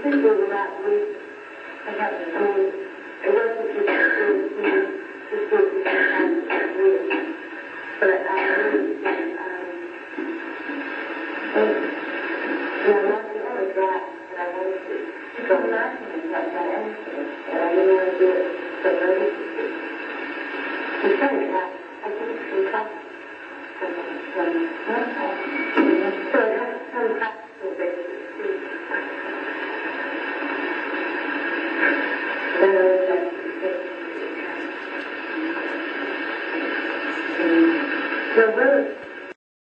simply without reason. And that was all, it wasn't just to do the real. But I really think, I was right, and I wanted to go laughing and not that anything, and I didn't want to do it so noticeably. It's very tough. I think it's really tough. So it has some practical basis too. Then I was like, so we're